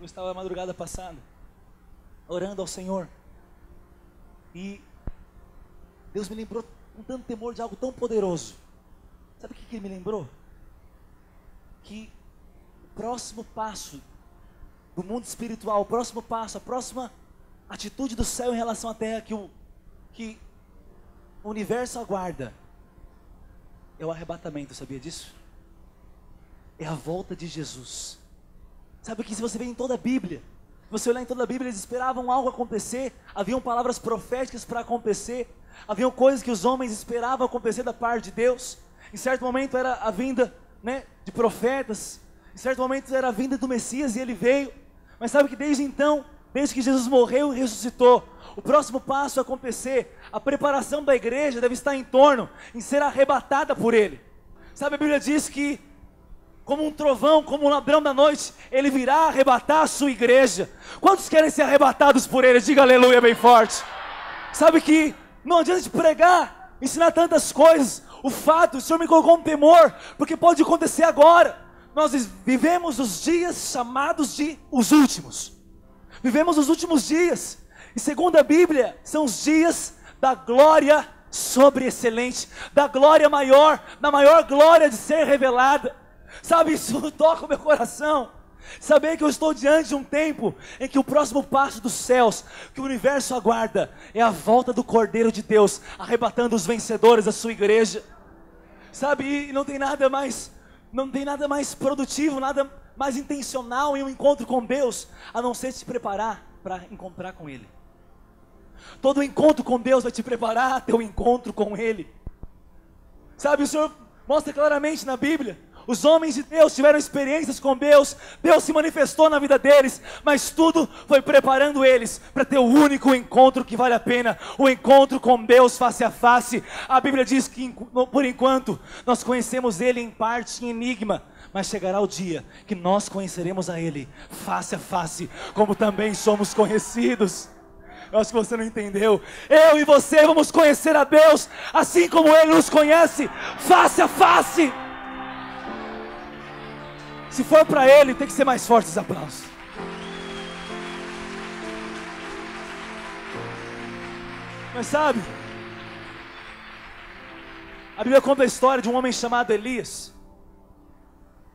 Eu estava a madrugada passada, orando ao Senhor, e Deus me lembrou com tanto temor de algo tão poderoso. Sabe o que Ele me lembrou? Que o próximo passo do mundo espiritual, o próximo passo, a próxima atitude do céu em relação à terra que o universo aguarda, é o arrebatamento, sabia disso? É a volta de Jesus. Sabe que se você vê em toda a Bíblia, se você olhar em toda a Bíblia, eles esperavam algo acontecer, haviam palavras proféticas para acontecer, haviam coisas que os homens esperavam acontecer da parte de Deus. Em certo momento era a vinda, de profetas, em certo momento era a vinda do Messias e ele veio. Mas sabe que desde então, desde que Jesus morreu e ressuscitou, o próximo passo a acontecer, a preparação da igreja deve estar em torno, em ser arrebatada por Ele. Sabe, a Bíblia diz que, como um trovão, como um ladrão da noite, Ele virá arrebatar a sua igreja. Quantos querem ser arrebatados por Ele? Diga aleluia bem forte. Sabe que não adianta de pregar, ensinar tantas coisas. O fato, o Senhor me colocou um temor, porque pode acontecer agora. Nós vivemos os dias chamados de os últimos. Vivemos os últimos dias. E segundo a Bíblia, são os dias da glória sobre-excelente, da glória maior, da maior glória de ser revelada. Sabe, isso toca o meu coração. Saber que eu estou diante de um tempo em que o próximo passo dos céus, que o universo aguarda, é a volta do Cordeiro de Deus, arrebatando os vencedores da sua igreja. Sabe, e não tem nada mais produtivo, nada mais intencional em um encontro com Deus, a não ser se preparar para encontrar com Ele. Todo encontro com Deus vai te preparar até o encontro com Ele. Sabe, o Senhor mostra claramente na Bíblia, os homens de Deus tiveram experiências com Deus, Deus se manifestou na vida deles, mas tudo foi preparando eles para ter o único encontro que vale a pena, o encontro com Deus face a face. A Bíblia diz que por enquanto nós conhecemos Ele em parte, em enigma, mas chegará o dia que nós conheceremos a Ele face a face, como também somos conhecidos. Eu acho que você não entendeu. Eu e você vamos conhecer a Deus assim como Ele nos conhece, face a face. Se for para Ele, tem que ser mais forte os aplausos. Mas sabe, a Bíblia conta a história de um homem chamado Elias.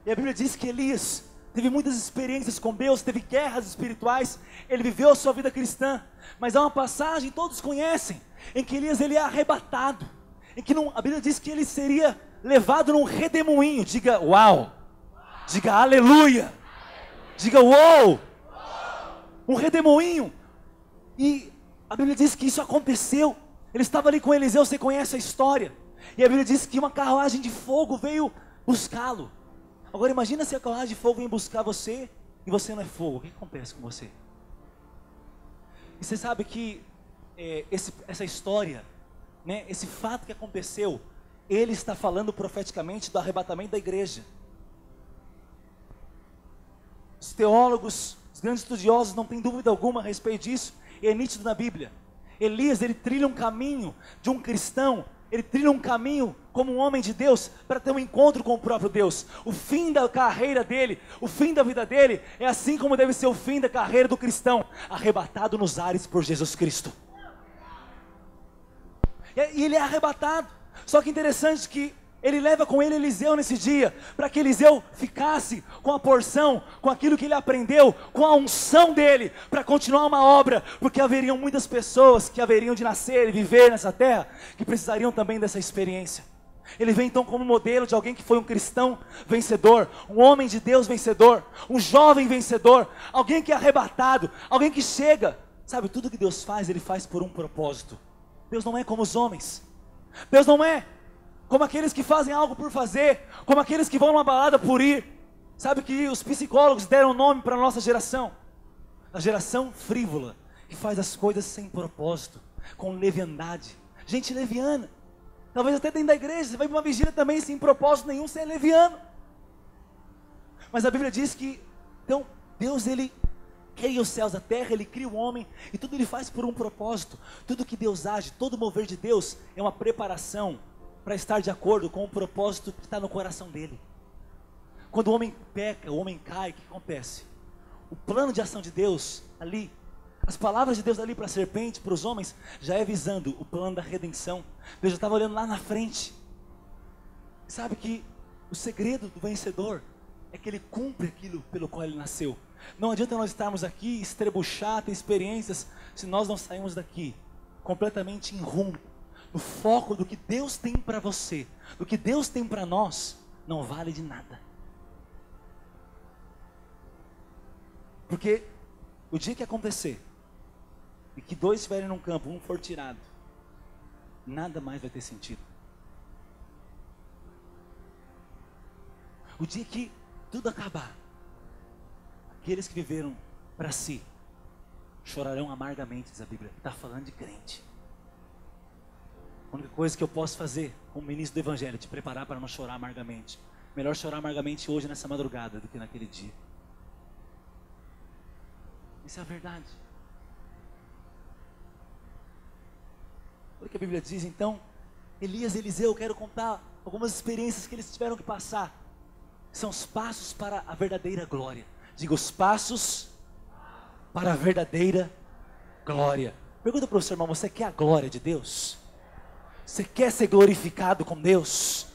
E a Bíblia diz que Elias teve muitas experiências com Deus, teve guerras espirituais, ele viveu a sua vida cristã. Mas há uma passagem, todos conhecem, em que Elias ele é arrebatado, em que a Bíblia diz que ele seria levado num redemoinho. Diga uau, diga aleluia, diga uou, um redemoinho. E a Bíblia diz que isso aconteceu. Ele estava ali com Eliseu, você conhece a história. E a Bíblia diz que uma carruagem de fogo veio buscá-lo. Agora imagina se a carruagem de fogo vem buscar você e você não é fogo, o que acontece com você? E você sabe que essa história, esse fato que aconteceu, ele está falando profeticamente do arrebatamento da igreja. Os teólogos, os grandes estudiosos não têm dúvida alguma a respeito disso, e é nítido na Bíblia. Elias, ele trilha um caminho de um cristão, ele trilha um caminho como um homem de Deus, para ter um encontro com o próprio Deus. O fim da carreira dele, o fim da vida dele, é assim como deve ser o fim da carreira do cristão, arrebatado nos ares por Jesus Cristo. E ele é arrebatado. Só que interessante que ele leva com ele Eliseu nesse dia, para que Eliseu ficasse com a porção, com aquilo que ele aprendeu, com a unção dele, para continuar uma obra, porque haveriam muitas pessoas que haveriam de nascer e viver nessa terra, que precisariam também dessa experiência. Ele vem então como modelo de alguém que foi um cristão vencedor, um homem de Deus vencedor, um jovem vencedor, alguém que é arrebatado, alguém que chega. Sabe, tudo que Deus faz, Ele faz por um propósito. Deus não é como os homens, Deus não é como aqueles que fazem algo por fazer, como aqueles que vão numa balada por ir. Sabe que os psicólogos deram nome para a nossa geração, a geração frívola, que faz as coisas sem propósito, com leviandade, gente leviana. Talvez até dentro da igreja, você vai para uma vigília também sem propósito nenhum, você é leviano. Mas a Bíblia diz que, então, Deus Ele cria os céus, a terra, Ele cria o homem, e tudo Ele faz por um propósito. Tudo que Deus age, todo mover de Deus, é uma preparação para estar de acordo com o propósito que está no coração dele. Quando o homem peca, o homem cai, o que acontece? o plano de ação de Deus ali, as palavras de Deus ali para a serpente, para os homens, já é visando o plano da redenção. Deus já estava olhando lá na frente. Sabe que o segredo do vencedor é que ele cumpre aquilo pelo qual ele nasceu. Não adianta nós estarmos aqui, estrebuchar, ter experiências, se nós não sairmos daqui completamente em rumo, no foco do que Deus tem para você, do que Deus tem para nós, não vale de nada. Porque o dia que acontecer, e que dois estiverem num campo, um for tirado, nada mais vai ter sentido. O dia que tudo acabar, aqueles que viveram para si, chorarão amargamente, diz a Bíblia. Está falando de crente. A única coisa que eu posso fazer como ministro do Evangelho é te preparar para não chorar amargamente. Melhor chorar amargamente hoje nessa madrugada do que naquele dia. Isso é a verdade. Olha o que a Bíblia diz então. Elias e Eliseu, eu quero contar algumas experiências que eles tiveram que passar. São os passos para a verdadeira glória. Diga, os passos para a verdadeira glória. Pergunta para o seu irmão, você quer a glória de Deus? Você quer ser glorificado com Deus?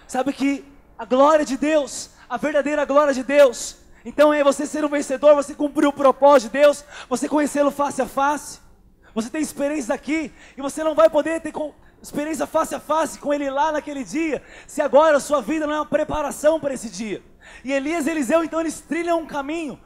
Sabe que a glória de Deus, a verdadeira glória de Deus, então é você ser um vencedor, você cumprir o propósito de Deus, você conhecê-lo face a face. Você tem experiências aqui, e você não vai poder ter experiência face a face com Ele lá naquele dia, se agora a sua vida não é uma preparação para esse dia. E Elias e Eliseu, então eles trilham um caminho,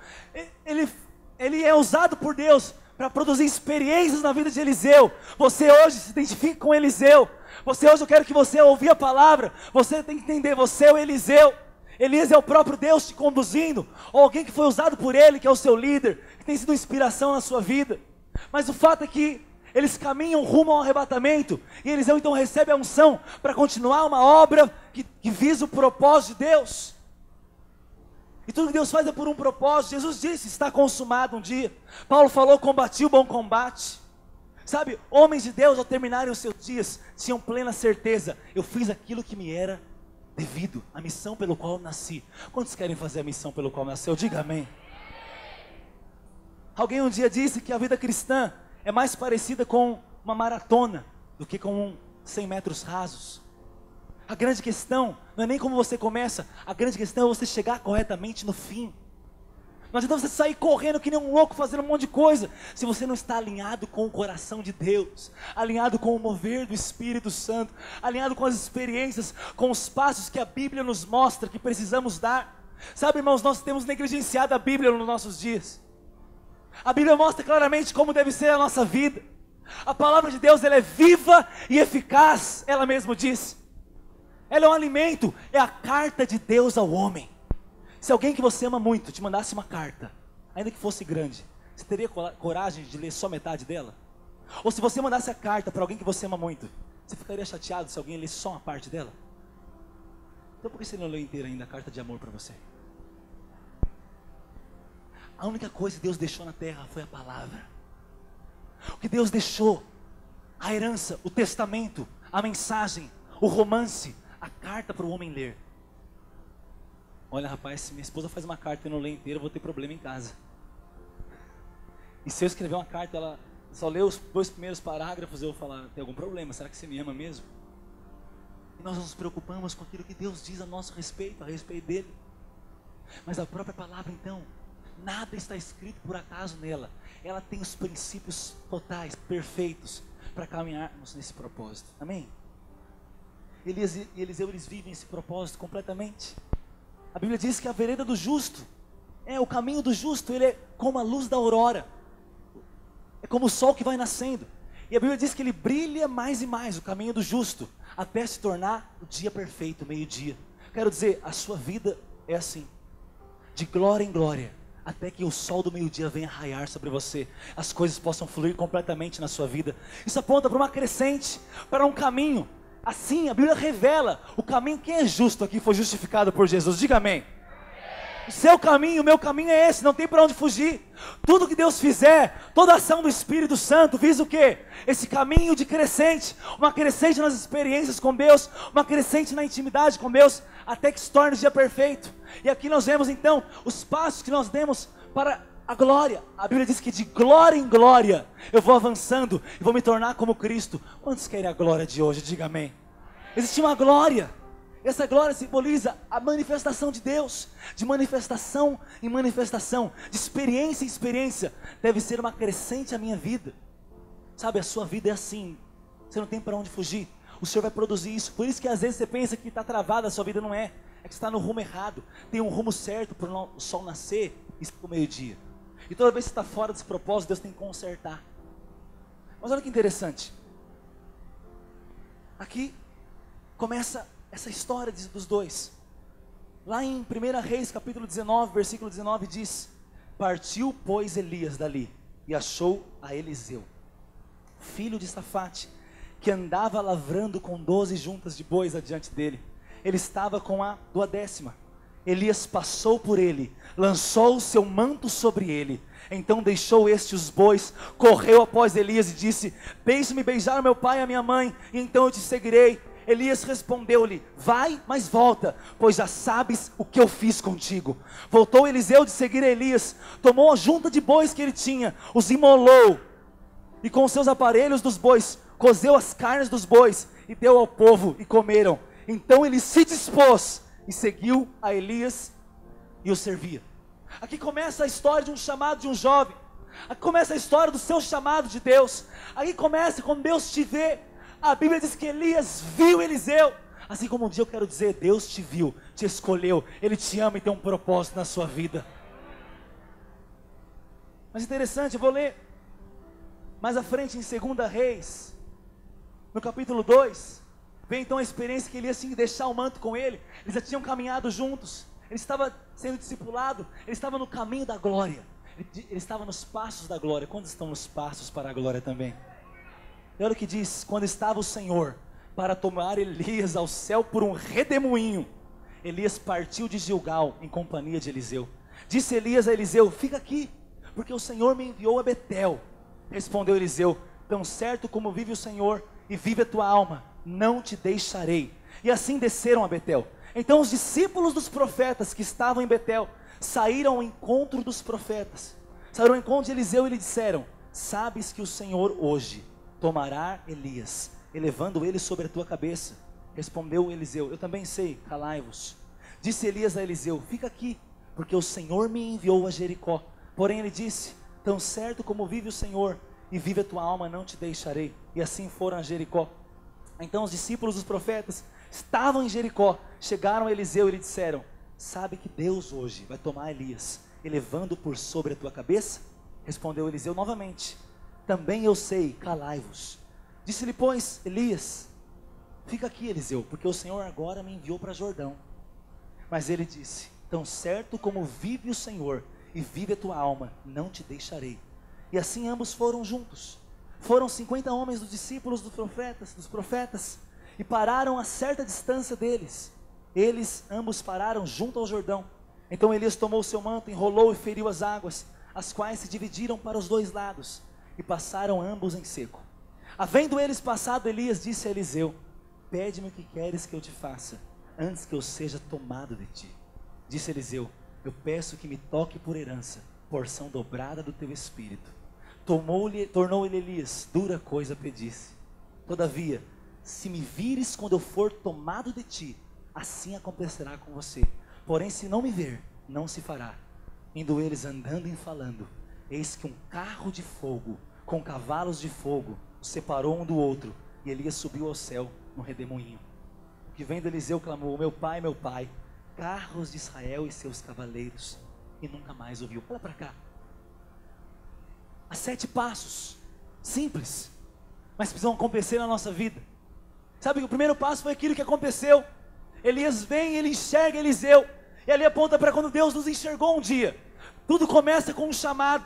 ele é usado por Deus para produzir experiências na vida de Eliseu. Você hoje se identifica com Eliseu, você hoje eu quero que você ouvir a palavra, você tem que entender, você é o Eliseu. Elias é o próprio Deus te conduzindo, ou alguém que foi usado por Ele, que é o seu líder, que tem sido inspiração na sua vida. Mas o fato é que eles caminham rumo ao arrebatamento, e Eliseu então recebe a unção para continuar uma obra que visa o propósito de Deus. E tudo que Deus faz é por um propósito. Jesus disse, está consumado um dia. Paulo falou, combati o bom combate. Sabe, homens de Deus ao terminarem os seus dias, tinham plena certeza, eu fiz aquilo que me era devido, a missão pelo qual eu nasci. Quantos querem fazer a missão pelo qual nasceu? Diga amém. Alguém um dia disse que a vida cristã é mais parecida com uma maratona do que com 100 metros rasos. A grande questão não é nem como você começa, a grande questão é você chegar corretamente no fim. Não adianta você sair correndo que nem um louco, fazendo um monte de coisa, se você não está alinhado com o coração de Deus, alinhado com o mover do Espírito Santo, alinhado com as experiências, com os passos que a Bíblia nos mostra que precisamos dar. Sabe, irmãos, nós temos negligenciado a Bíblia nos nossos dias. A Bíblia mostra claramente como deve ser a nossa vida. A palavra de Deus, ela é viva e eficaz, ela mesma diz. Ela é um alimento, é a carta de Deus ao homem. Se alguém que você ama muito te mandasse uma carta, ainda que fosse grande, você teria coragem de ler só metade dela? Ou se você mandasse a carta para alguém que você ama muito, você ficaria chateado se alguém lesse só uma parte dela? Então por que você não leu inteira ainda a carta de amor para você? A única coisa que Deus deixou na terra foi a palavra. O que Deus deixou, a herança, o testamento, a mensagem, o romance, a carta para o homem ler. Olha, rapaz, se minha esposa faz uma carta e eu não leio inteira, eu vou ter problema em casa. E se eu escrever uma carta, ela só lê os 2 primeiros parágrafos, eu vou falar, tem algum problema? Será que você me ama mesmo? E nós nos preocupamos com aquilo que Deus diz a nosso respeito, a respeito dele. Mas a própria palavra então, nada está escrito por acaso nela. Ela tem os princípios totais, perfeitos, para caminharmos nesse propósito. Amém? Elias e Eliseu, eles vivem esse propósito completamente. A Bíblia diz que a vereda do justo, o caminho do justo, ele é como a luz da aurora. É como o sol que vai nascendo. E a Bíblia diz que ele brilha mais e mais, o caminho do justo, até se tornar o dia perfeito, o meio-dia. Quero dizer, a sua vida é assim, de glória em glória, até que o sol do meio-dia venha raiar sobre você, as coisas possam fluir completamente na sua vida. Isso aponta para uma crescente, para um caminho. Assim, a Bíblia revela o caminho. Quem é justo aqui foi justificado por Jesus? Diga amém. O seu caminho, o meu caminho é esse, não tem para onde fugir. Tudo que Deus fizer, toda ação do Espírito Santo visa o quê? Esse caminho de crescente, uma crescente nas experiências com Deus, uma crescente na intimidade com Deus, até que se torne o dia perfeito. E aqui nós vemos então os passos que nós demos para a glória. A Bíblia diz que de glória em glória eu vou avançando e vou me tornar como Cristo. Quantos querem a glória de hoje? Diga amém. Existe uma glória. Essa glória simboliza a manifestação de Deus. De manifestação em manifestação, de experiência em experiência. Deve ser uma crescente a minha vida. Sabe, a sua vida é assim. Você não tem para onde fugir. O Senhor vai produzir isso. Por isso que às vezes você pensa que está travada, a sua vida não é. É que você está no rumo errado. Tem um rumo certo para o sol nascer e para o meio-dia. E toda vez que você está fora desse propósito, Deus tem que consertar. Mas olha que interessante. Aqui começa essa história dos dois. Lá em 1 Reis, capítulo 19, versículo 19 diz: partiu, pois, Elias dali, e achou a Eliseu, filho de Safate, que andava lavrando com 12 juntas de bois adiante dele. Ele estava com a 12ª. Elias passou por ele, lançou o seu manto sobre ele. Então deixou este os bois, correu após Elias e disse: deixe-me beijar meu pai e a minha mãe, e então eu te seguirei. Elias respondeu-lhe: vai, mas volta, pois já sabes o que eu fiz contigo. Voltou Eliseu de seguir a Elias, tomou a junta de bois que ele tinha, os imolou, e com os seus aparelhos dos bois, cozeu as carnes dos bois, e deu ao povo, e comeram. Então ele se dispôs, e seguiu a Elias, e o servia. Aqui começa a história de um chamado de um jovem. Aqui começa a história do seu chamado de Deus. Aqui começa quando Deus te vê. A Bíblia diz que Elias viu Eliseu. Assim como um dia eu quero dizer, Deus te viu, te escolheu, Ele te ama e tem um propósito na sua vida. Mas interessante, eu vou ler mais à frente em 2 Reis, no capítulo 2, vem então a experiência que Elias tinha que deixar o manto com ele. Eles já tinham caminhado juntos, ele estava sendo discipulado, ele estava no caminho da glória, ele estava nos passos da glória. Quantos estão nos passos para a glória também? E olha o que diz: quando estava o Senhor para tomar Elias ao céu por um redemoinho, Elias partiu de Gilgal em companhia de Eliseu. Disse Elias a Eliseu: fica aqui, porque o Senhor me enviou a Betel. Respondeu Eliseu: tão certo como vive o Senhor e vive a tua alma, não te deixarei. E assim desceram a Betel. Então os discípulos dos profetas que estavam em Betel saíram ao encontro dos profetas, saíram ao encontro de Eliseu e lhe disseram: sabes que o Senhor hoje tomará Elias, elevando ele sobre a tua cabeça. Respondeu Eliseu: eu também sei, calai-vos. Disse Elias a Eliseu: fica aqui, porque o Senhor me enviou a Jericó. Porém ele disse: tão certo como vive o Senhor e vive a tua alma, não te deixarei. E assim foram a Jericó. Então os discípulos dos profetas estavam em Jericó, chegaram a Eliseu e lhe disseram: sabe que Deus hoje vai tomar Elias, elevando por sobre a tua cabeça? Respondeu Eliseu novamente: também eu sei, calai-vos. Disse-lhe, pois, Elias: fica aqui, Eliseu, porque o Senhor agora me enviou para Jordão. Mas ele disse: tão certo como vive o Senhor e vive a tua alma, não te deixarei. E assim ambos foram juntos. Foram 50 homens dos discípulos dos profetas, e pararam a certa distância deles. Eles ambos pararam junto ao Jordão. Então Elias tomou o seu manto, enrolou e feriu as águas, as quais se dividiram para os dois lados, e passaram ambos em seco. Havendo eles passado, Elias disse a Eliseu: pede-me o que queres que eu te faça, antes que eu seja tomado de ti. Disse Eliseu: eu peço que me toque por herança, porção dobrada do teu espírito. Tornou-lhe Elias: dura coisa pedisse. Todavia, se me vires quando eu for tomado de ti, assim acontecerá com você. Porém, se não me ver, não se fará. Indo eles andando e falando, eis que um carro de fogo, com cavalos de fogo, os separou um do outro, e Elias subiu ao céu no redemoinho. Que vendo Eliseu clamou: meu pai, carros de Israel e seus cavaleiros. E nunca mais ouviu. Olha para cá. Há 7 passos, simples, mas precisam acontecer na nossa vida. Sabe que o primeiro passo foi aquilo que aconteceu. Elias vem, ele enxerga Eliseu, e ali aponta para quando Deus nos enxergou um dia. Tudo começa com um chamado.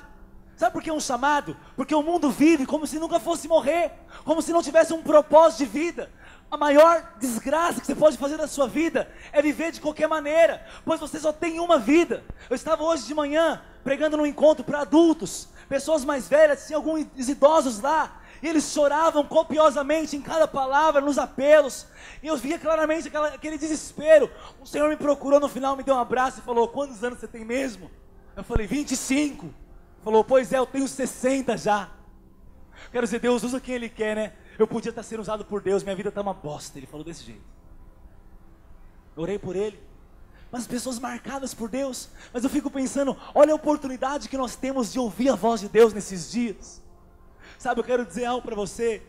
Sabe por que um chamado? Porque o mundo vive como se nunca fosse morrer, como se não tivesse um propósito de vida. A maior desgraça que você pode fazer na sua vida é viver de qualquer maneira, pois você só tem uma vida. Eu estava hoje de manhã pregando num encontro para adultos, pessoas mais velhas, tinha alguns idosos lá, e eles choravam copiosamente em cada palavra, nos apelos, e eu via claramente aquele desespero. O Senhor me procurou no final, me deu um abraço e falou: quantos anos você tem mesmo? Eu falei: 25. Falou, pois é, eu tenho 60 já. Quero dizer, Deus usa quem Ele quer, né? Eu podia estar sendo usado por Deus, minha vida está uma bosta. Ele falou desse jeito. Eu orei por ele. Mas as pessoas marcadas por Deus. Mas eu fico pensando, olha a oportunidade que nós temos de ouvir a voz de Deus nesses dias. Sabe, eu quero dizer algo para você.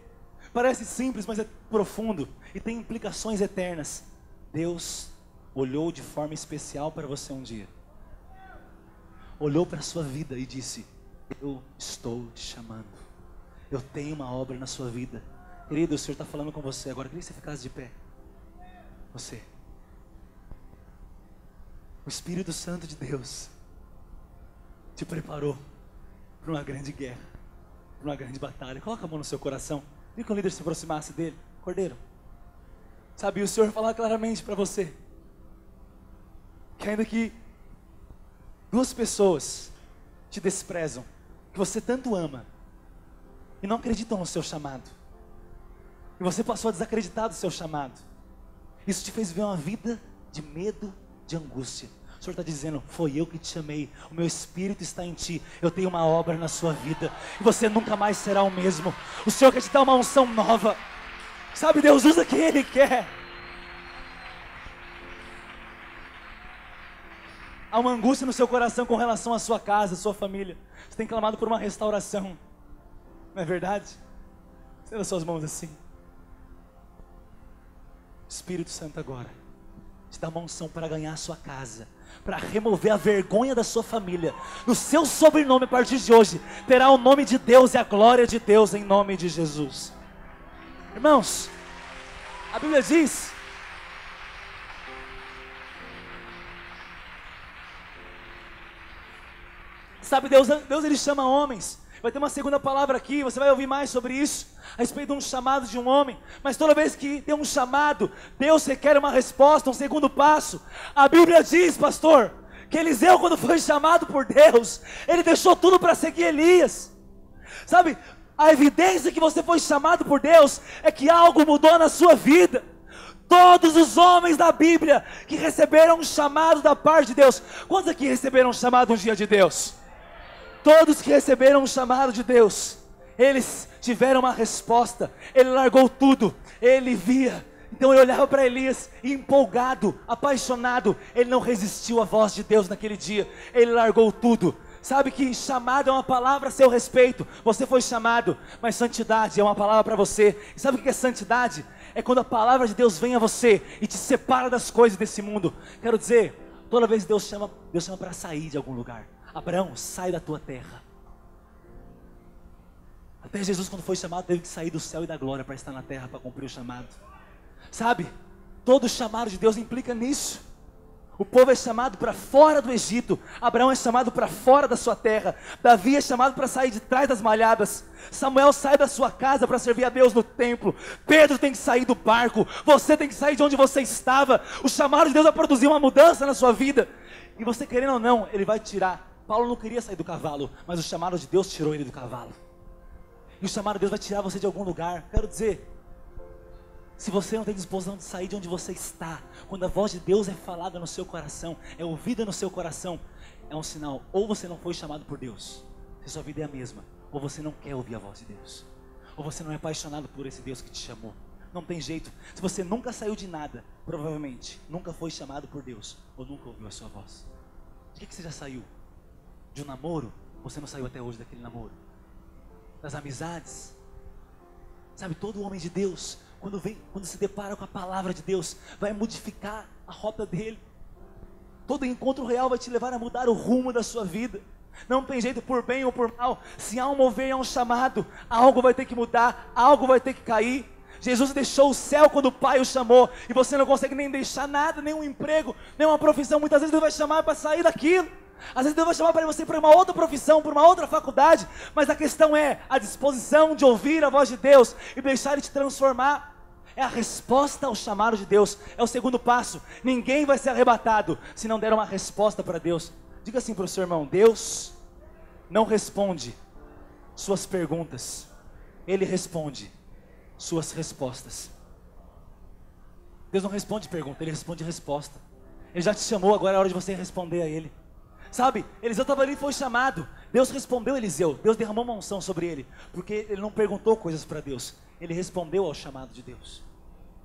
Parece simples, mas é profundo e tem implicações eternas. Deus olhou de forma especial para você um dia. Olhou para a sua vida e disse, eu estou te chamando. Eu tenho uma obra na sua vida. Querido, o Senhor está falando com você agora. Eu queria que você ficasse de pé. Você. O Espírito Santo de Deus te preparou para uma grande guerra, para uma grande batalha. Coloca a mão no seu coração. E que o líder se aproximasse dele. Cordeiro, sabe, o Senhor falar claramente para você que ainda que duas pessoas te desprezam, que você tanto ama e não acreditam no seu chamado, e você passou a desacreditar do seu chamado, isso te fez viver uma vida de medo, de angústia. O Senhor está dizendo, foi eu que te chamei, o meu Espírito está em ti, eu tenho uma obra na sua vida, e você nunca mais será o mesmo. O Senhor quer te dar uma unção nova. Sabe, Deus usa quem Ele quer. Há uma angústia no seu coração com relação à sua casa, à sua família. Você tem clamado por uma restauração, não é verdade? Estenda suas mãos assim. Espírito Santo agora te dá uma unção para ganhar a sua casa, para remover a vergonha da sua família. No seu sobrenome a partir de hoje terá o nome de Deus e a glória de Deus em nome de Jesus. Irmãos, a Bíblia diz, sabe, Deus Ele chama homens. Vai ter uma segunda palavra aqui, você vai ouvir mais sobre isso, a respeito de um chamado de um homem. Mas toda vez que tem um chamado, Deus requer uma resposta, um segundo passo. A Bíblia diz, pastor, que Eliseu, quando foi chamado por Deus, ele deixou tudo para seguir Elias. Sabe, a evidência que você foi chamado por Deus é que algo mudou na sua vida. Todos os homens da Bíblia que receberam um chamado da parte de Deus. Quantos aqui receberam um chamado um dia de Deus? Todos que receberam um chamado de Deus, eles tiveram uma resposta. Ele largou tudo, ele via. Então ele olhava para Elias, empolgado, apaixonado. Ele não resistiu à voz de Deus naquele dia, ele largou tudo. Sabe que chamado é uma palavra a seu respeito. Você foi chamado, mas santidade é uma palavra para você. E sabe o que é santidade? É quando a palavra de Deus vem a você e te separa das coisas desse mundo. Quero dizer, toda vez que Deus chama para sair de algum lugar. Abraão, sai da tua terra. Até Jesus, quando foi chamado, teve que sair do céu e da glória para estar na terra, para cumprir o chamado. Sabe, todo chamado de Deus implica nisso. O povo é chamado para fora do Egito. Abraão é chamado para fora da sua terra. Davi é chamado para sair de trás das malhadas. Samuel sai da sua casa para servir a Deus no templo. Pedro tem que sair do barco. Você tem que sair de onde você estava. O chamado de Deus vai produzir uma mudança na sua vida. E você querendo ou não, Ele vai tirar. Paulo não queria sair do cavalo, mas o chamado de Deus tirou ele do cavalo. E o chamado de Deus vai tirar você de algum lugar. Quero dizer, se você não tem disposição de sair de onde você está, quando a voz de Deus é falada no seu coração, é ouvida no seu coração, é um sinal, ou você não foi chamado por Deus, se sua vida é a mesma, ou você não quer ouvir a voz de Deus, ou você não é apaixonado por esse Deus que te chamou. Não tem jeito. Se você nunca saiu de nada, provavelmente nunca foi chamado por Deus, ou nunca ouviu a sua voz. De que você já saiu? De um namoro? Você não saiu até hoje daquele namoro? Das amizades? Sabe, todo homem de Deus, quando se depara com a palavra de Deus, vai modificar a rota dele. Todo encontro real vai te levar a mudar o rumo da sua vida. Não tem jeito, por bem ou por mal. Se há um mover, há um chamado, algo vai ter que mudar, algo vai ter que cair. Jesus deixou o céu quando o Pai o chamou, e você não consegue nem deixar nada, nenhum emprego, nenhuma profissão. Muitas vezes Deus vai chamar para sair daquilo. Às vezes Deus vai chamar para você para uma outra profissão, para uma outra faculdade, mas a questão é a disposição de ouvir a voz de Deus e deixar Ele te transformar. É a resposta ao chamado de Deus, é o segundo passo. Ninguém vai ser arrebatado se não der uma resposta para Deus. Diga assim para o seu irmão: Deus não responde suas perguntas, Ele responde suas respostas. Deus não responde pergunta, Ele responde resposta. Ele já te chamou, agora é hora de você responder a Ele. Sabe, Eliseu estava ali e foi chamado. Deus respondeu Eliseu, Deus derramou uma unção sobre ele, porque ele não perguntou coisas para Deus, ele respondeu ao chamado de Deus.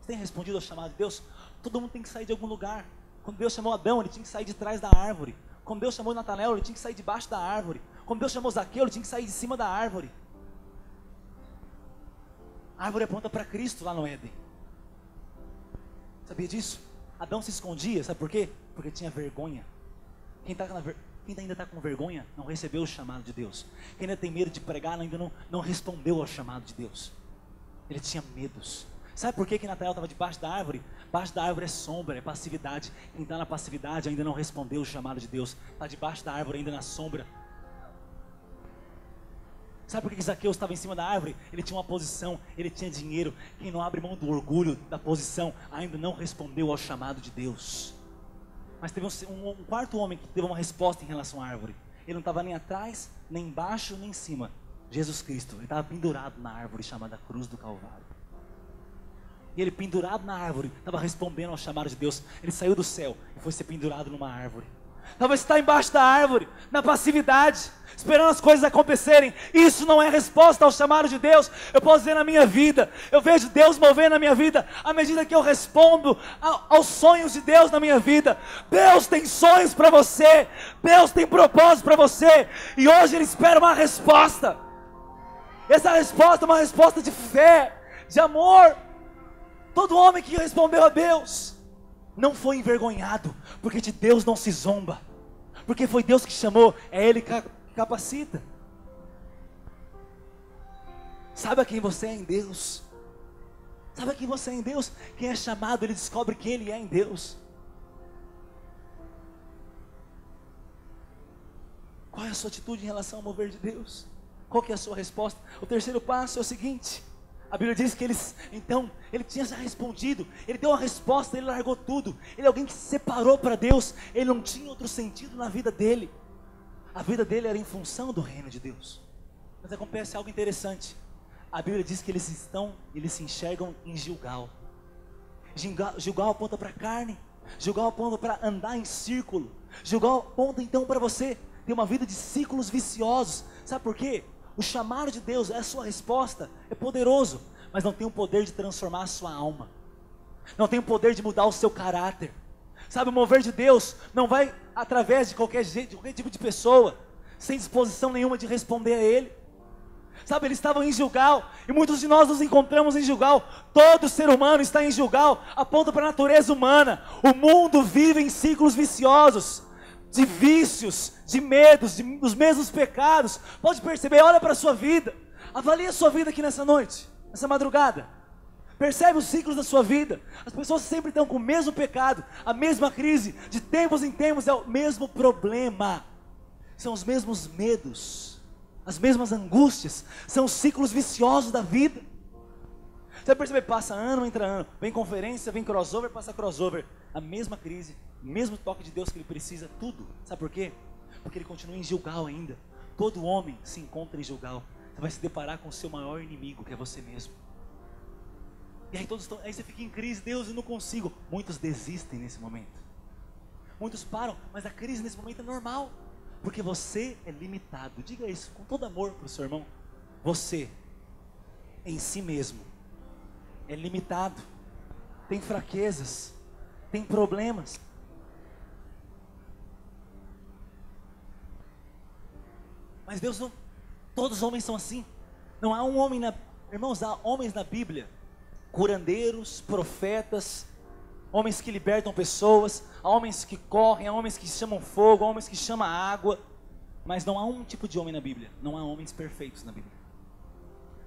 Você tem respondido ao chamado de Deus? Todo mundo tem que sair de algum lugar. Quando Deus chamou Adão, ele tinha que sair de trás da árvore. Quando Deus chamou Natanael, ele tinha que sair debaixo da árvore. Quando Deus chamou Zaqueu, ele tinha que sair de cima da árvore. A árvore aponta para Cristo lá no Éden. Sabia disso? Adão se escondia, sabe por quê? Porque tinha vergonha. Quem ainda está com vergonha, não recebeu o chamado de Deus. Quem ainda tem medo de pregar, ainda não respondeu ao chamado de Deus. Ele tinha medos. Sabe por que Natanael estava debaixo da árvore? Debaixo da árvore é sombra, é passividade. Quem está na passividade ainda não respondeu o chamado de Deus. Está debaixo da árvore ainda na sombra. Sabe por que Zaqueu estava em cima da árvore? Ele tinha uma posição, ele tinha dinheiro. Quem não abre mão do orgulho, da posição, ainda não respondeu ao chamado de Deus. Mas teve um quarto homem que teve uma resposta em relação à árvore. Ele não estava nem atrás, nem embaixo, nem em cima. Jesus Cristo, ele estava pendurado na árvore chamada Cruz do Calvário. E ele pendurado na árvore, estava respondendo ao chamado de Deus. Ele saiu do céu e foi ser pendurado numa árvore. Talvez está embaixo da árvore, na passividade, esperando as coisas acontecerem. Isso não é resposta ao chamado de Deus. Eu posso dizer na minha vida, eu vejo Deus movendo na minha vida, à medida que eu respondo aos sonhos de Deus na minha vida. Deus tem sonhos para você, Deus tem propósito para você, e hoje Ele espera uma resposta. Essa resposta é uma resposta de fé, de amor. Todo homem que respondeu a Deus não foi envergonhado, porque de Deus não se zomba, porque foi Deus que chamou, é Ele que capacita. Sabe a quem você é em Deus? Sabe a quem você é em Deus? Quem é chamado, ele descobre quem ele é em Deus. Qual é a sua atitude em relação ao mover de Deus? Qual que é a sua resposta? O terceiro passo é o seguinte: a Bíblia diz que ele tinha já respondido, ele deu uma resposta, ele largou tudo. Ele é alguém que se separou para Deus, ele não tinha outro sentido na vida dele. A vida dele era em função do reino de Deus. Mas acontece algo interessante. A Bíblia diz que eles se enxergam em Gilgal. Gilgal aponta para a carne, Gilgal aponta para andar em círculo, Gilgal aponta então para você ter uma vida de ciclos viciosos. Sabe por quê? O chamado de Deus, é a sua resposta, é poderoso, mas não tem o poder de transformar a sua alma, não tem o poder de mudar o seu caráter. Sabe, o mover de Deus não vai através de qualquer jeito, de qualquer tipo de pessoa, sem disposição nenhuma de responder a Ele. Sabe, eles estavam em Gilgal, e muitos de nós nos encontramos em Gilgal. Todo ser humano está em Gilgal, aponta para a natureza humana. O mundo vive em ciclos viciosos, de vícios, de medos, dos mesmos pecados. Pode perceber, olha para a sua vida, avalie a sua vida aqui nessa noite, nessa madrugada. Percebe os ciclos da sua vida. As pessoas sempre estão com o mesmo pecado, a mesma crise, de tempos em tempos é o mesmo problema, são os mesmos medos, as mesmas angústias, são os ciclos viciosos da vida. Você vai perceber, passa ano, entra ano, vem conferência, vem crossover, passa crossover, a mesma crise, o mesmo toque de Deus que ele precisa, tudo. Sabe por quê? Porque ele continua em Gilgal ainda. Todo homem se encontra em Gilgal. Você vai se deparar com o seu maior inimigo, que é você mesmo. E aí aí você fica em crise, Deus, eu não consigo. Muitos desistem nesse momento, muitos param, mas a crise nesse momento é normal, porque você é limitado. Diga isso com todo amor para o seu irmão. Você, em si mesmo, é limitado, tem fraquezas, tem problemas. Mas Deus não, todos os homens são assim. Não há um homem irmãos, há homens na Bíblia, curandeiros, profetas, homens que libertam pessoas, há homens que correm, há homens que chamam fogo, há homens que chamam água. Mas não há um tipo de homem na Bíblia, não há homens perfeitos na Bíblia.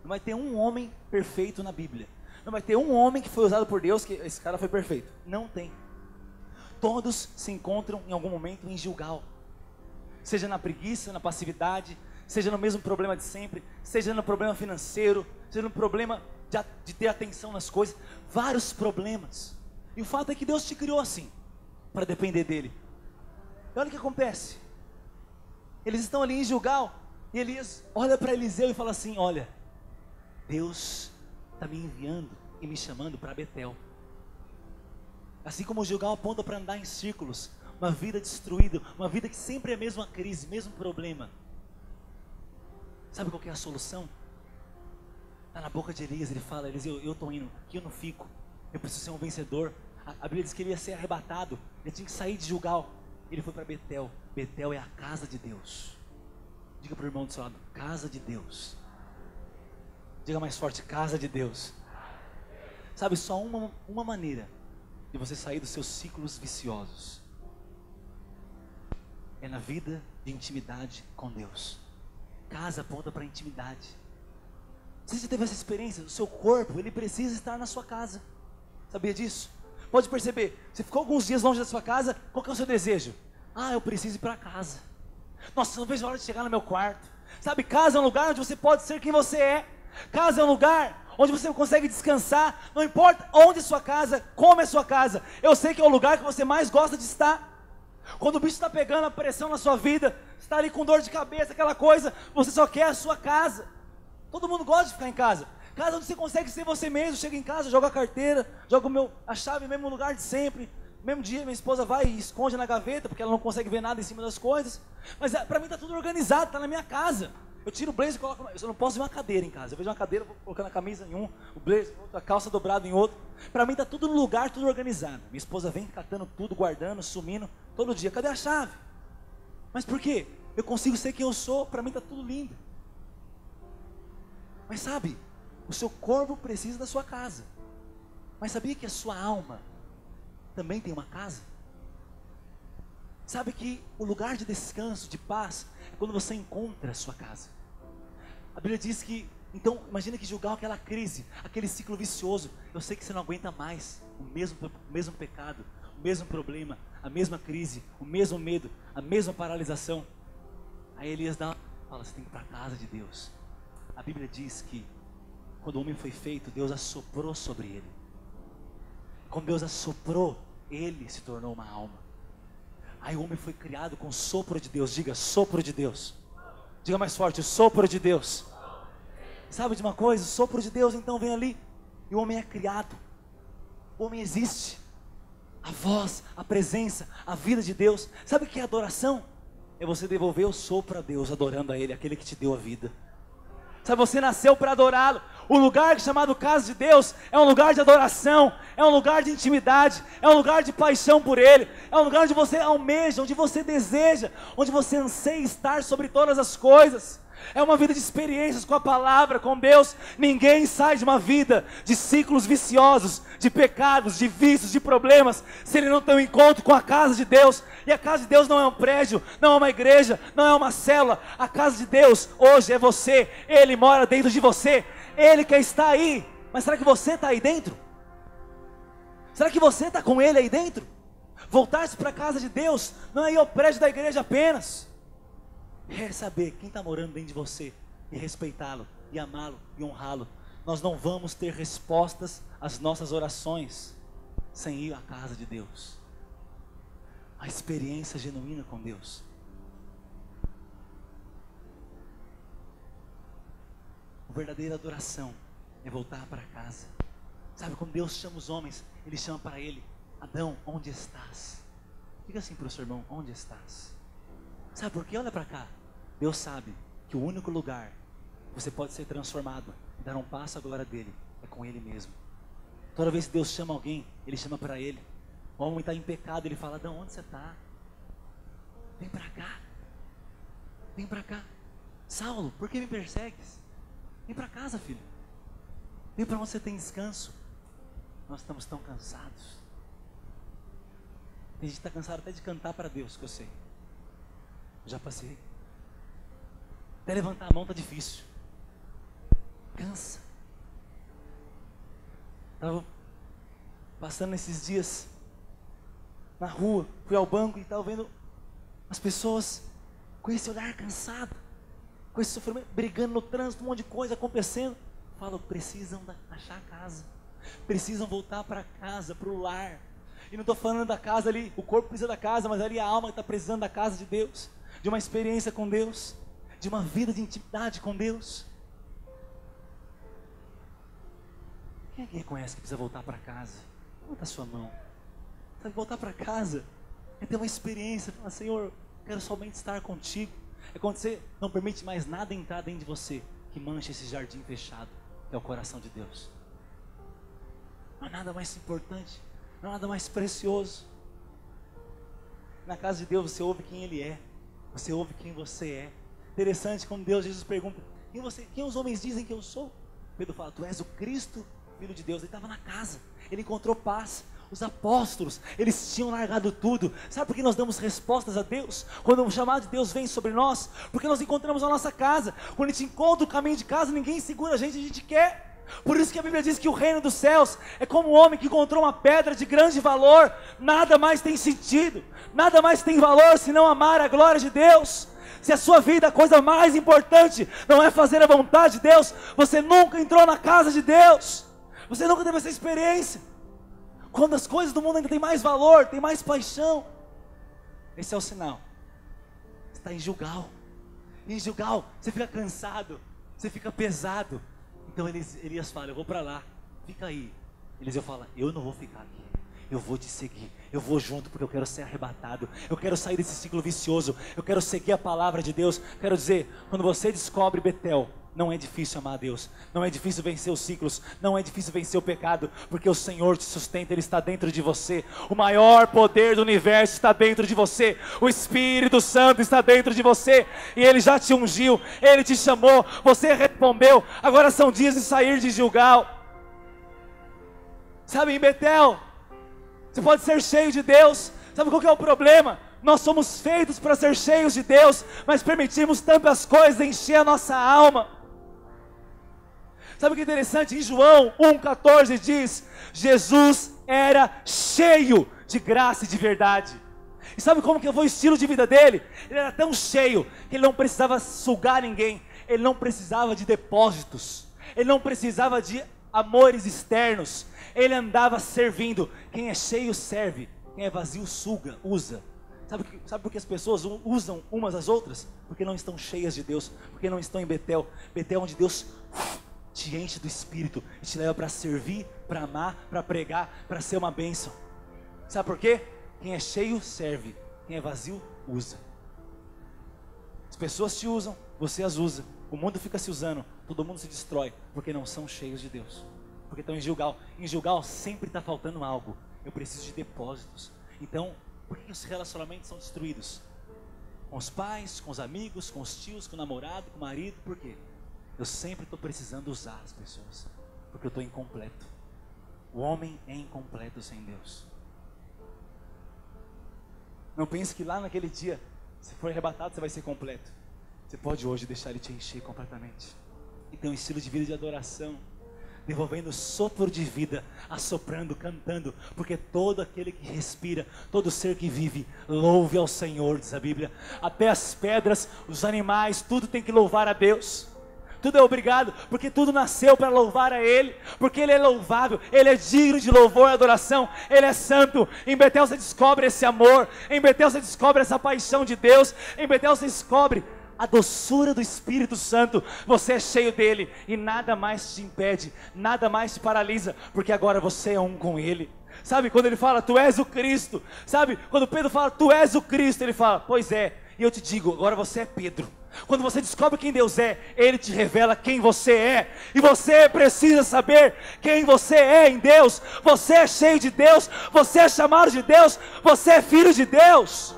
Não vai ter um homem perfeito na Bíblia. Não vai ter um homem que foi usado por Deus, que esse cara foi perfeito. Não tem. Todos se encontram em algum momento em Gilgal. Seja na preguiça, na passividade, seja no mesmo problema de sempre, seja no problema financeiro, seja no problema de ter atenção nas coisas. Vários problemas. E o fato é que Deus te criou assim, para depender dEle. E olha o que acontece. Eles estão ali em Gilgal, e Elias olha para Eliseu e fala assim: olha, Deus está me enviando e me chamando para Betel. Assim como o Gilgal aponta para andar em círculos, uma vida destruída, uma vida que sempre é a mesma crise, mesmo problema. Sabe qual que é a solução? Está na boca de Elias, ele fala: Elias, eu estou indo, aqui eu não fico, eu preciso ser um vencedor. A Bíblia diz que ele ia ser arrebatado, ele tinha que sair de Gilgal. Ele foi para Betel. Betel é a casa de Deus. Diga para o irmão do seu lado: casa de Deus. Diga mais forte: casa de Deus. Sabe, só uma maneira de você sair dos seus ciclos viciosos é na vida de intimidade com Deus. Casa aponta para intimidade. Você já teve essa experiência? O seu corpo, ele precisa estar na sua casa. Sabia disso? Pode perceber, você ficou alguns dias longe da sua casa, qual que é o seu desejo? Ah, eu preciso ir para casa. Nossa, eu não vejo a hora de chegar no meu quarto. Sabe, casa é um lugar onde você pode ser quem você é. Casa é um lugar onde você consegue descansar. Não importa onde é sua casa, como é sua casa. Eu sei que é o lugar que você mais gosta de estar. Quando o bicho está pegando a pressão na sua vida, você está ali com dor de cabeça, aquela coisa, você só quer a sua casa. Todo mundo gosta de ficar em casa. Casa onde você consegue ser você mesmo. Chega em casa, joga a carteira, joga a chave no mesmo lugar de sempre. No mesmo dia minha esposa vai e esconde na gaveta, porque ela não consegue ver nada em cima das coisas. Mas para mim está tudo organizado, está na minha casa. Eu tiro o blazer e coloco. Eu não posso ver uma cadeira em casa. Eu vejo uma cadeira, vou colocando a camisa em um, o blazer em outro, a calça dobrada em outro. Para mim está tudo no lugar, tudo organizado. Minha esposa vem catando tudo, guardando, sumindo, todo dia. Cadê a chave? Mas por quê? Eu consigo ser quem eu sou, para mim está tudo lindo. Mas sabe, o seu corpo precisa da sua casa. Mas sabia que a sua alma também tem uma casa? Sabe que o lugar de descanso, de paz, é quando você encontra a sua casa. A Bíblia diz que, então, imagina que Gilgal, aquela crise, aquele ciclo vicioso. Eu sei que você não aguenta mais o mesmo pecado, o mesmo problema, a mesma crise, o mesmo medo, a mesma paralisação. Aí Elias fala: você tem que ir para a casa de Deus. A Bíblia diz que quando o homem foi feito, Deus assoprou sobre ele. Quando Deus assoprou, ele se tornou uma alma. Aí o homem foi criado com o sopro de Deus. Diga: sopro de Deus. Diga mais forte: o sopro de Deus. Sabe de uma coisa? O sopro de Deus então vem ali e o homem é criado. O homem existe. A voz, a presença, a vida de Deus. Sabe o que é adoração? É você devolver o sopro a Deus, adorando a Ele, aquele que te deu a vida. Sabe, você nasceu para adorá-lo. O lugar chamado casa de Deus é um lugar de adoração, é um lugar de intimidade, é um lugar de paixão por Ele, é um lugar onde você almeja, onde você deseja, onde você anseia estar sobre todas as coisas. É uma vida de experiências com a palavra, com Deus. Ninguém sai de uma vida de ciclos viciosos, de pecados, de vícios, de problemas, se ele não tem um encontro com a casa de Deus. E a casa de Deus não é um prédio, não é uma igreja, não é uma célula. A casa de Deus hoje é você. Ele mora dentro de você. Ele quer estar aí. Mas será que você está aí dentro? Será que você está com Ele aí dentro? Voltar-se para a casa de Deus não é ir ao prédio da igreja apenas. É saber quem está morando dentro de você e respeitá-lo, e amá-lo, e honrá-lo. Nós não vamos ter respostas às nossas orações sem ir à casa de Deus. A experiência genuína com Deus. A verdadeira adoração é voltar para casa. Sabe, quando Deus chama os homens, Ele chama para Ele: Adão, onde estás? Diga assim para o seu irmão: onde estás? Sabe por quê? Olha para cá. Deus sabe que o único lugar que você pode ser transformado e dar um passo à glória dele é com Ele mesmo. Toda vez que Deus chama alguém, Ele chama para Ele. O homem está em pecado, Ele fala: Adão, onde você está? Vem para cá. Vem para cá. Saulo, por que me persegues? Vem para casa, filho. Vem para onde você tem descanso. Nós estamos tão cansados. Tem gente que está cansado até de cantar para Deus, que eu sei. Já passei. Até levantar a mão está difícil. Cansa. Estava passando esses dias na rua, fui ao banco e estava vendo as pessoas com esse olhar cansado, com esse sofrimento, brigando no trânsito, um monte de coisa acontecendo. Falo: precisam achar a casa, precisam voltar para casa, para o lar. E não estou falando da casa ali, o corpo precisa da casa, mas ali a alma está precisando da casa de Deus, de uma experiência com Deus, de uma vida de intimidade com Deus. Quem é que reconhece que precisa voltar para casa? Levanta a sua mão. Sabe, voltar para casa é ter uma experiência. Falar: Senhor, quero somente estar contigo. É quando você não permite mais nada entrar dentro de você que mancha esse jardim fechado, que é o coração de Deus. Não há nada mais importante, não há nada mais precioso. Na casa de Deus você ouve quem Ele é, você ouve quem você é. Interessante como Jesus pergunta: quem os homens dizem que eu sou? Pedro fala: tu és o Cristo, Filho de Deus. Ele estava na casa, ele encontrou paz. Os apóstolos, eles tinham largado tudo. Sabe por que nós damos respostas a Deus? Quando o chamado de Deus vem sobre nós, porque nós encontramos a nossa casa. Quando a gente encontra o caminho de casa, ninguém segura a gente quer. Por isso que a Bíblia diz que o reino dos céus é como um homem que encontrou uma pedra de grande valor. Nada mais tem sentido, nada mais tem valor senão amar a glória de Deus. Se a sua vida, a coisa mais importante não é fazer a vontade de Deus, você nunca entrou na casa de Deus, você nunca teve essa experiência. Quando as coisas do mundo ainda têm mais valor, tem mais paixão, esse é o sinal. Você está em Gilgal. E em Gilgal você fica cansado, você fica pesado. Então Elias fala: eu vou para lá, fica aí. Eliseu fala: eu não vou ficar aqui, eu vou te seguir, eu vou junto, porque eu quero ser arrebatado, eu quero sair desse ciclo vicioso, eu quero seguir a palavra de Deus. Quero dizer, quando você descobre Betel, não é difícil amar a Deus, não é difícil vencer os ciclos, não é difícil vencer o pecado, porque o Senhor te sustenta, Ele está dentro de você. O maior poder do universo está dentro de você, o Espírito Santo está dentro de você, e Ele já te ungiu, Ele te chamou, você respondeu. Agora são dias de sair de Gilgal. Sabe, em Betel, você pode ser cheio de Deus. Sabe qual que é o problema? Nós somos feitos para ser cheios de Deus, mas permitimos tantas coisas encher a nossa alma. Sabe o que é interessante? Em João 1,14 diz: Jesus era cheio de graça e de verdade. E sabe como que foi o estilo de vida dele? Ele era tão cheio que ele não precisava sugar ninguém, ele não precisava de depósitos, ele não precisava de amores externos, ele andava servindo. Quem é cheio serve, quem é vazio suga, usa. Sabe por que as pessoas usam umas às outras? Porque não estão cheias de Deus, porque não estão em Betel. Betel é onde Deus te enche do Espírito e te leva para servir, para amar, para pregar, para ser uma bênção. Sabe por quê? Quem é cheio serve, quem é vazio usa. As pessoas te usam, você as usa, o mundo fica se usando, todo mundo se destrói, porque não são cheios de Deus, porque estão em Gilgal. Em Gilgal sempre está faltando algo. Eu preciso de depósitos. Então, por que os relacionamentos são destruídos? Com os pais, com os amigos, com os tios, com o namorado, com o marido. Por quê? Eu sempre estou precisando usar as pessoas, porque eu estou incompleto. O homem é incompleto sem Deus. Não pense que lá naquele dia, se for arrebatado, você vai ser completo. Você pode hoje deixar Ele te encher completamente. E ter um estilo de vida de adoração, devolvendo sopro de vida, assoprando, cantando, porque todo aquele que respira, todo ser que vive, louve ao Senhor, diz a Bíblia. Até as pedras, os animais, tudo tem que louvar a Deus. Tudo é obrigado, porque tudo nasceu para louvar a Ele, porque Ele é louvável, Ele é digno de louvor e adoração, Ele é santo. Em Betel você descobre esse amor, em Betel você descobre essa paixão de Deus, em Betel você descobre a doçura do Espírito Santo. Você é cheio dele e nada mais te impede, nada mais te paralisa, porque agora você é um com Ele. Sabe, quando Ele fala, tu és o Cristo, sabe, quando Pedro fala, tu és o Cristo, Ele fala, pois é, e eu te digo, agora você é Pedro. Quando você descobre quem Deus é, Ele te revela quem você é, e você precisa saber quem você é em Deus. Você é cheio de Deus, você é chamado de Deus, você é filho de Deus.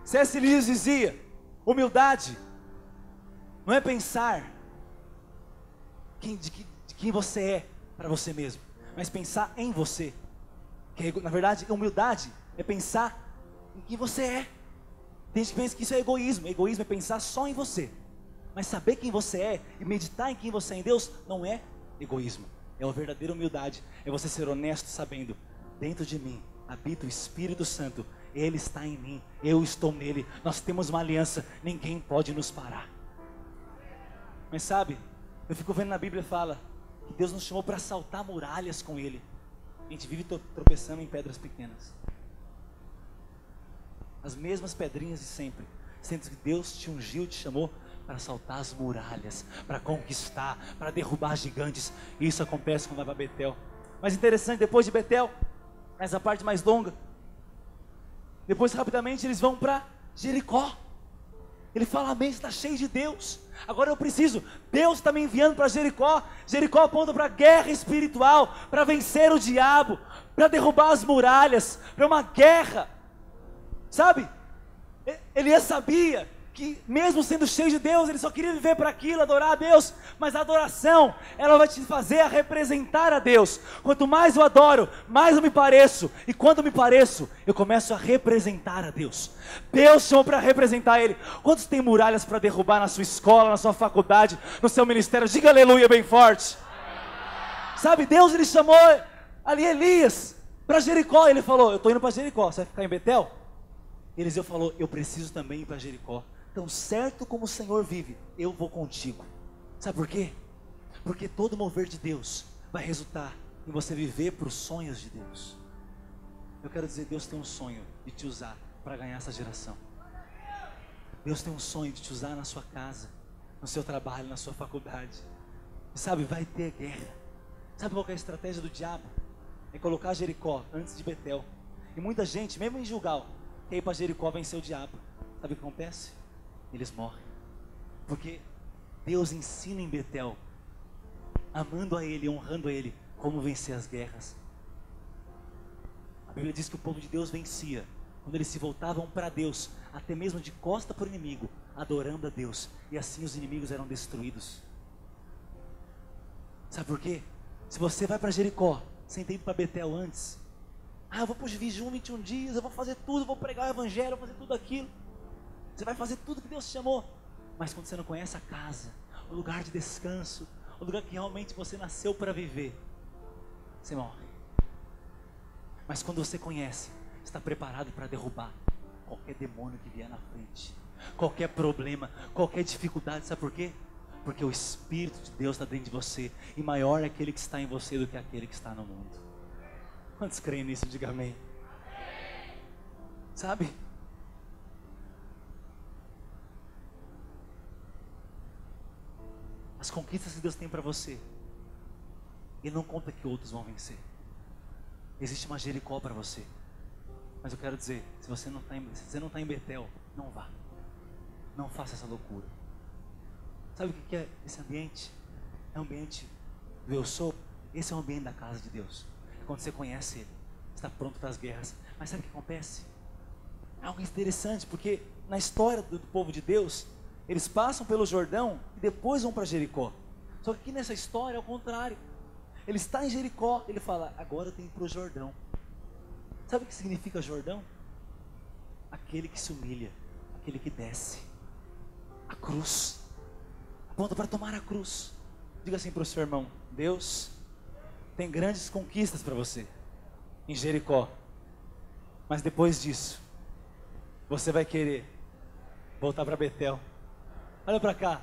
C.S. Lewis dizia, humildade não é pensar de quem você é para você mesmo, mas pensar em você. Na verdade, humildade é pensar em quem você é. Tem gente que pensa que isso é egoísmo. Egoísmo é pensar só em você. Mas saber quem você é e meditar em quem você é em Deus não é egoísmo. É uma verdadeira humildade. É você ser honesto sabendo, dentro de mim habita o Espírito Santo. Ele está em mim, eu estou nele. Nós temos uma aliança, ninguém pode nos parar. Mas sabe, eu fico vendo na Bíblia, fala que Deus nos chamou para saltar muralhas com Ele. A gente vive tropeçando em pedras pequenas, as mesmas pedrinhas de sempre, sendo que Deus te ungiu, te chamou para saltar as muralhas, para conquistar, para derrubar gigantes. Isso acontece quando vai para Betel. Mas interessante, depois de Betel, essa parte mais longa, Depois rapidamente eles vão para Jericó. Ele fala, amém, você está cheio de Deus. Agora eu preciso, Deus está me enviando para Jericó. Jericó aponta para a guerra espiritual, para vencer o diabo, para derrubar as muralhas, para uma guerra. Sabe? Elias sabia que mesmo sendo cheio de Deus, ele só queria viver para aquilo, adorar a Deus. Mas a adoração, ela vai te fazer a representar a Deus. Quanto mais eu adoro, mais eu me pareço. E quando eu me pareço, eu começo a representar a Deus. Deus chamou para representar Ele. Quantos tem muralhas para derrubar na sua escola, na sua faculdade, no seu ministério? Diga aleluia bem forte. Sabe, Deus ele chamou ali Elias para Jericó. Ele falou, eu estou indo para Jericó, você vai ficar em Betel? Eliseu falou, eu preciso também ir para Jericó. Tão certo como o Senhor vive, eu vou contigo. Sabe por quê? Porque todo mover de Deus vai resultar em você viver para os sonhos de Deus. Eu quero dizer, Deus tem um sonho de te usar para ganhar essa geração. Deus tem um sonho de te usar na sua casa, no seu trabalho, na sua faculdade. E sabe, vai ter guerra. Sabe qual que é a estratégia do diabo? É colocar Jericó antes de Betel. E muita gente, mesmo em Gilgal, quer ir para Jericó vencer o diabo. Sabe o que acontece? Eles morrem, porque Deus ensina em Betel, amando a Ele, honrando a Ele, como vencer as guerras. A Bíblia diz que o povo de Deus vencia, quando eles se voltavam para Deus, até mesmo de costa para o inimigo, adorando a Deus, e assim os inimigos eram destruídos. Sabe por quê? Se você vai para Jericó, sem ter ido para Betel antes, eu vou para o jejum 21 dias, eu vou fazer tudo, vou pregar o evangelho, vou fazer tudo aquilo. Você vai fazer tudo que Deus te chamou. Mas quando você não conhece a casa, o lugar de descanso, o lugar que realmente você nasceu para viver, você morre. Mas quando você conhece, está preparado para derrubar qualquer demônio que vier na frente, qualquer problema, qualquer dificuldade. Sabe por quê? Porque o Espírito de Deus está dentro de você, e maior é aquele que está em você do que aquele que está no mundo. Quantos creem nisso? Diga amém. Sabe? As conquistas que Deus tem para você, Ele não conta que outros vão vencer. Existe uma Jericó para você. Mas eu quero dizer, se você não está em Betel, não vá. Não faça essa loucura. Sabe o que é esse ambiente? É um ambiente do eu sou. Esse é o ambiente da casa de Deus. Quando você conhece Ele, está pronto para as guerras. Mas sabe o que acontece? É algo interessante, porque na história do povo de Deus, eles passam pelo Jordão e depois vão para Jericó. Só que aqui nessa história é o contrário. Ele está em Jericó, ele fala, agora eu tenho que ir para o Jordão. Sabe o que significa Jordão? Aquele que se humilha, aquele que desce. A cruz. Aponta para tomar a cruz. Diga assim para o seu irmão, Deus tem grandes conquistas para você em Jericó. Mas depois disso, você vai querer voltar para Betel. Olha para cá.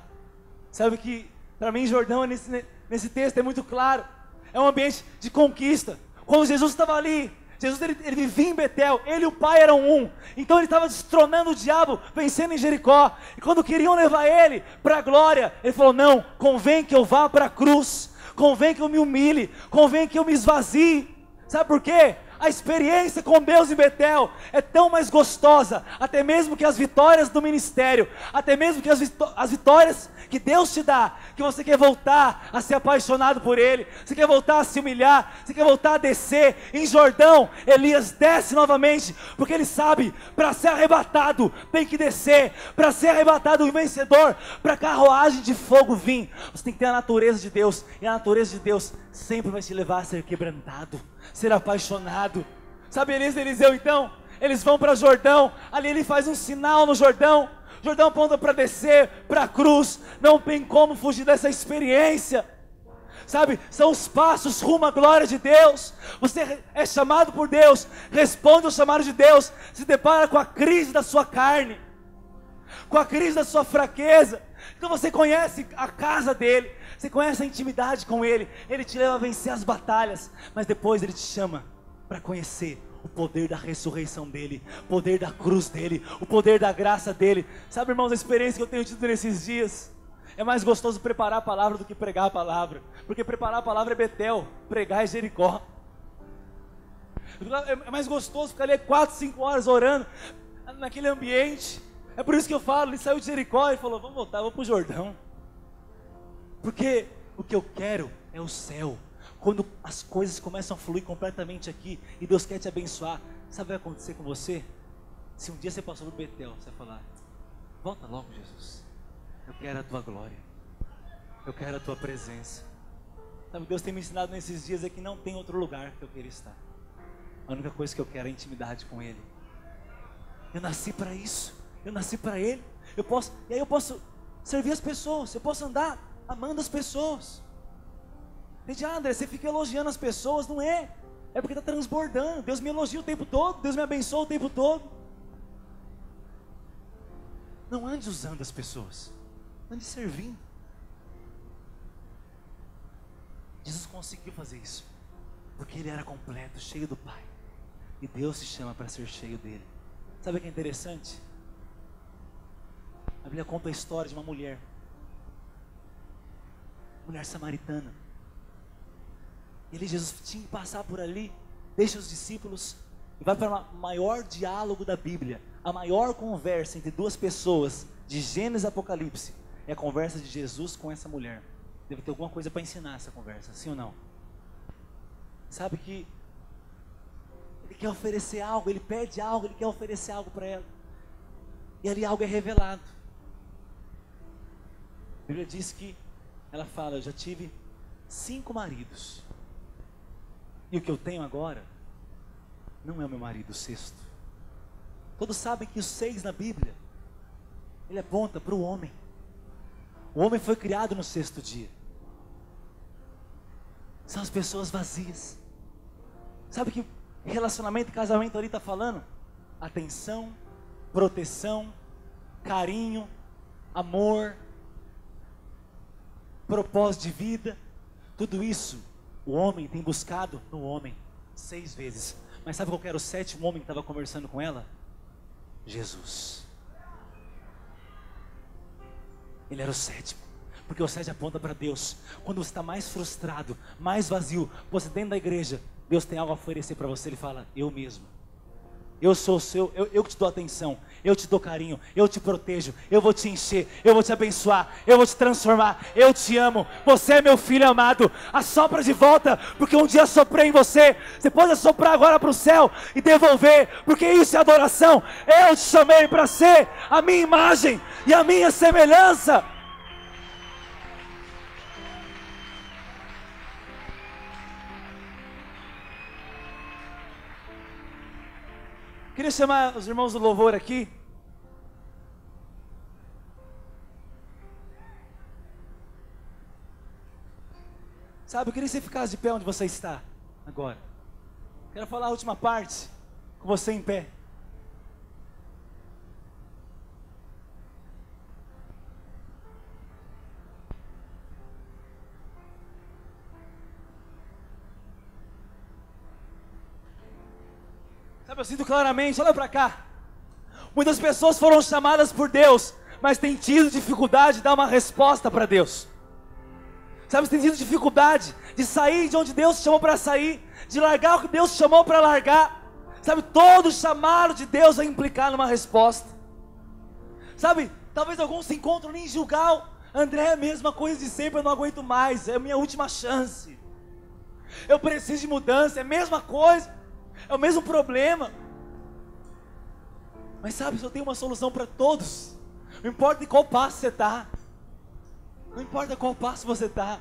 Sabe que para mim Jordão nesse texto é muito claro. É um ambiente de conquista. Quando Jesus estava ali, Jesus ele vivia em Betel. Ele e o Pai eram um. Então ele estava destronando o diabo, vencendo em Jericó. E quando queriam levar ele para a glória, ele falou, não, convém que eu vá para a cruz. Convém que eu me humilhe. Convém que eu me esvazie. Sabe por quê? A experiência com Deus em Betel é tão mais gostosa, até mesmo que as vitórias do ministério, até mesmo que as vitórias que Deus te dá, que você quer voltar a ser apaixonado por Ele, você quer voltar a se humilhar, você quer voltar a descer. Em Jordão, Elias desce novamente, porque ele sabe, para ser arrebatado, tem que descer. Para ser arrebatado o vencedor, para a carruagem de fogo vir, você tem que ter a natureza de Deus, e a natureza de Deus sempre vai te levar a ser quebrantado, ser apaixonado. Sabe Elias e Eliseu então? Eles vão para Jordão, ali ele faz um sinal no Jordão. Jordão aponta para descer, para a cruz. Não tem como fugir dessa experiência. Sabe, são os passos rumo à glória de Deus. Você é chamado por Deus, responde ao chamado de Deus, se depara com a crise da sua carne, com a crise da sua fraqueza. Então você conhece a casa dele, você conhece a intimidade com ele, ele te leva a vencer as batalhas, mas depois ele te chama para conhecer o poder da ressurreição dele, o poder da cruz dele, o poder da graça dele. Sabe, irmãos, a experiência que eu tenho tido nesses dias, é mais gostoso preparar a palavra do que pregar a palavra, porque preparar a palavra é Betel, pregar é Jericó. É mais gostoso ficar ali 4, 5 horas orando naquele ambiente. É por isso que eu falo, ele saiu de Jericó e falou, vamos voltar, vou para o Jordão. Porque o que eu quero é o céu. Quando as coisas começam a fluir completamente aqui e Deus quer te abençoar, sabe o que vai acontecer com você? Se um dia você passou por Betel, você vai falar, volta logo, Jesus. Eu quero a tua glória. Eu quero a tua presença. Sabe, Deus tem me ensinado nesses dias é que não tem outro lugar que eu queira estar. A única coisa que eu quero é intimidade com Ele. Eu nasci para isso. Eu nasci para Ele. E aí eu posso servir as pessoas. Eu posso andar amando as pessoas. Entende, André? Você fica elogiando as pessoas, não é? É porque está transbordando. Deus me elogia o tempo todo. Deus me abençoa o tempo todo. Não ande usando as pessoas. Ande servindo. Jesus conseguiu fazer isso. Porque Ele era completo, cheio do Pai. E Deus se chama para ser cheio dele. Sabe o que é interessante? A Bíblia conta a história de uma mulher samaritana. E ali Jesus tinha que passar por ali, deixa os discípulos e vai para o maior diálogo da Bíblia. A maior conversa entre duas pessoas, de Gênesis e Apocalipse, é a conversa de Jesus com essa mulher. Deve ter alguma coisa para ensinar essa conversa, sim ou não? Sabe que Ele quer oferecer algo, Ele pede algo, Ele quer oferecer algo para ela. E ali algo é revelado. A Bíblia diz que ela fala, eu já tive 5 maridos. E o que eu tenho agora não é o meu marido, o 6º. Todos sabem que os 6 na Bíblia, ele aponta para o homem. O homem foi criado no 6º dia. São as pessoas vazias. Sabe que relacionamento e casamento ali está falando? Atenção, proteção, carinho, amor, propósito de vida. Tudo isso o homem tem buscado no homem 6 vezes. Mas sabe qual era o 7º homem que estava conversando com ela? Jesus. Ele era o 7º. Porque o 7 aponta para Deus. Quando você está mais frustrado, mais vazio, você dentro da igreja, Deus tem algo a oferecer para você. Ele fala, eu mesmo. Eu sou o seu, eu que te dou atenção, eu te dou carinho, eu te protejo, eu vou te encher, eu vou te abençoar, eu vou te transformar, eu te amo, você é meu filho amado. Assopra de volta, porque um dia assoprei em você. Você pode assoprar agora para o céu e devolver, porque isso é adoração. Eu te chamei para ser a minha imagem e a minha semelhança. Queria chamar os irmãos do louvor aqui. Sabe, eu queria que você ficasse de pé onde você está agora. Quero falar a última parte com você em pé. Sabe, eu sinto claramente, olha para cá. Muitas pessoas foram chamadas por Deus, mas têm tido dificuldade de dar uma resposta para Deus. Sabe, você tem tido dificuldade de sair de onde Deus te chamou para sair, de largar o que Deus te chamou para largar. Sabe, todo chamado de Deus vai implicar numa resposta. Sabe, talvez alguns se encontram em Gilgal. André, é a mesma coisa de sempre, eu não aguento mais, é a minha última chance. Eu preciso de mudança, é a mesma coisa, é o mesmo problema. Mas sabe, eu tenho uma solução para todos. Não importa em qual passo você está. Não importa qual passo você está.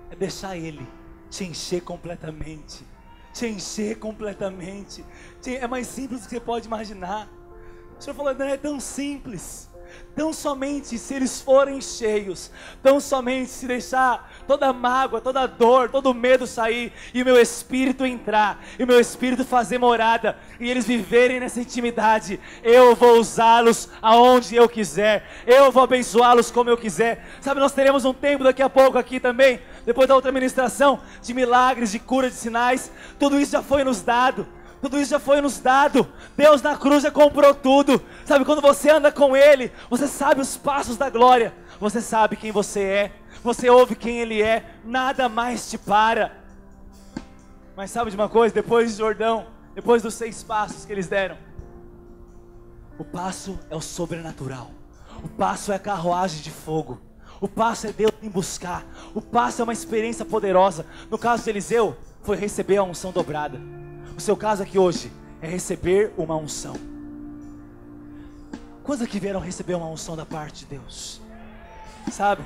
É deixar Ele te encher completamente. Te encher completamente. É mais simples do que você pode imaginar. O Senhor falou, não é tão simples. Tão somente se eles forem cheios, tão somente se deixar toda mágoa, toda dor, todo medo sair, e o meu Espírito entrar, e o meu Espírito fazer morada, e eles viverem nessa intimidade, eu vou usá-los aonde eu quiser, eu vou abençoá-los como eu quiser. Sabe, nós teremos um tempo daqui a pouco aqui também, depois da outra ministração, de milagres, de cura, de sinais. Tudo isso já foi nos dado. Tudo isso já foi nos dado. Deus na cruz já comprou tudo. Sabe, quando você anda com Ele, você sabe os passos da glória. Você sabe quem você é. Você ouve quem Ele é. Nada mais te para. Mas sabe de uma coisa? Depois de Jordão, depois dos 6 passos que eles deram, o passo é o sobrenatural. O passo é a carruagem de fogo. O passo é Deus em buscar. O passo é uma experiência poderosa. No caso de Eliseu, foi receber a unção dobrada. O seu caso aqui hoje é receber uma unção. Quantos aqui vieram receber uma unção da parte de Deus? Sabe?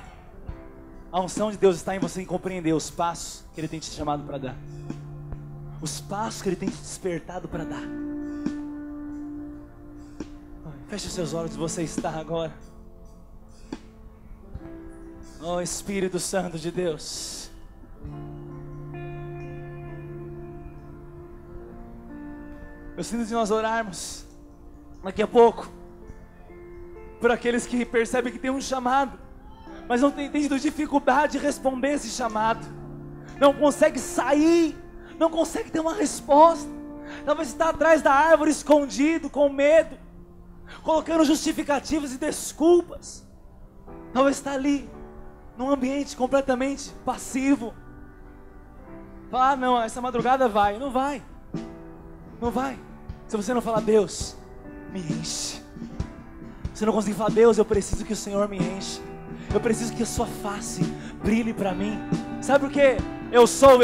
A unção de Deus está em você em compreender os passos que Ele tem te chamado para dar. Os passos que Ele tem te despertado para dar. Feche os seus olhos onde você está agora. Oh Espírito Santo de Deus. Eu sinto de nós orarmos daqui a pouco por aqueles que percebem que tem um chamado, mas não tem tido dificuldade de responder esse chamado. Não consegue sair, não consegue ter uma resposta. Talvez está atrás da árvore escondido, com medo, colocando justificativas e desculpas. Talvez está ali num ambiente completamente passivo. Falar, ah, não, essa madrugada vai. Não vai. Não vai. Se você não falar, Deus, me enche. Você não conseguir falar, Deus, eu preciso que o Senhor me enche. Eu preciso que a sua face brilhe para mim. Sabe por quê? Eu sou.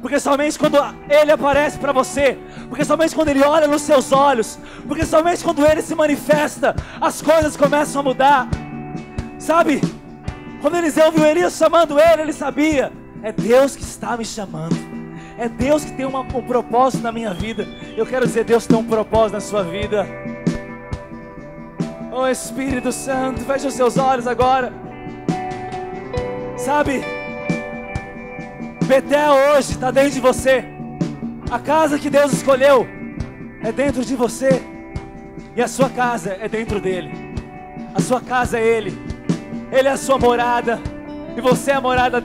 Porque somente quando Ele aparece para você, porque somente quando Ele olha nos seus olhos, porque somente quando Ele se manifesta, as coisas começam a mudar. Sabe? Quando Eliseu viu Elias chamando ele sabia, é Deus que está me chamando. É Deus que tem um propósito na minha vida. Eu quero dizer, Deus tem um propósito na sua vida. Oh Espírito Santo, feche os seus olhos agora. Sabe? Betel hoje está dentro de você. A casa que Deus escolheu é dentro de você. E a sua casa é dentro dele. A sua casa é Ele. Ele é a sua morada. E você é a morada dele.